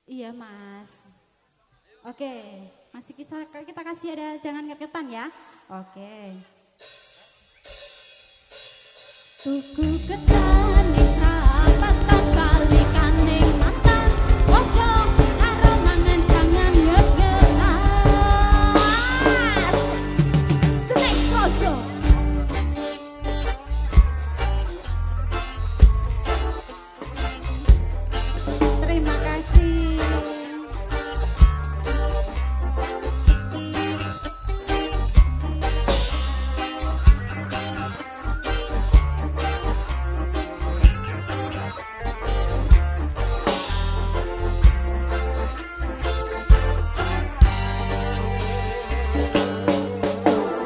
Iya Mas. Oke, masih kita kasih ada jangan ngeketan ya. Oke. Tuku ketan ning prapatan kali kaning matan. Padha karo mangan jangan ngeketas. The next project. Terima kasih.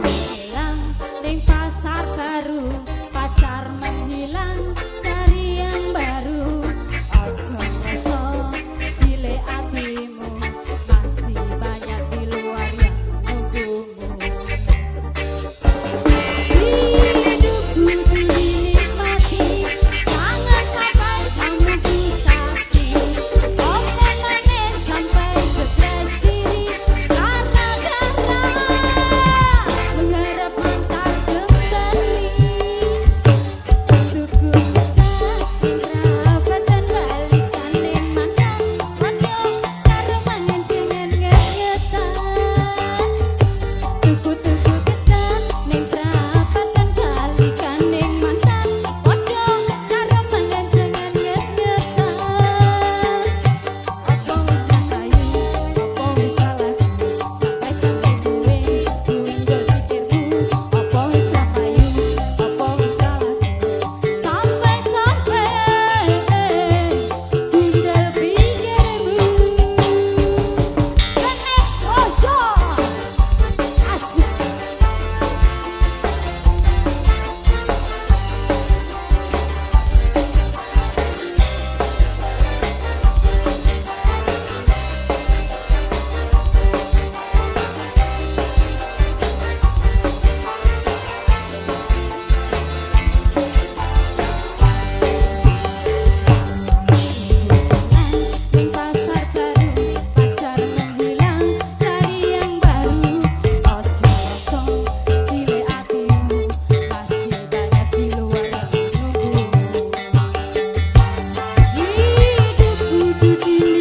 Hilang ning pasar baru, pacar menghilang, cari yang baru. Ojo ngeso cilik hatimu, masih banyak di luar yang nunggumu. Hidupku dinikmati, jangan sampai kamu frustasi. Omongannya sampai stres diri, gara-gara mengharap mantan kembali. Tuku ketan prapatan balikan ning mantan. Padha karo mangan jangan ngeketan. Tuku ketan ning prapatan balikan ning mantan. Padha karo mangan jangan ngeketan. Apa wis rasayu, apa wis salah, sampai gue tunggal pikirku. Apa wis rasayu, apa wis salah, sampai tunggal pikirmu. The next ojo asik. Ning pasar baru, pacar menghilang, cari yang baru. Ojo rasa cilik hatimu, masih banyak di luar yang nunggumu. Hidupku dinikmati,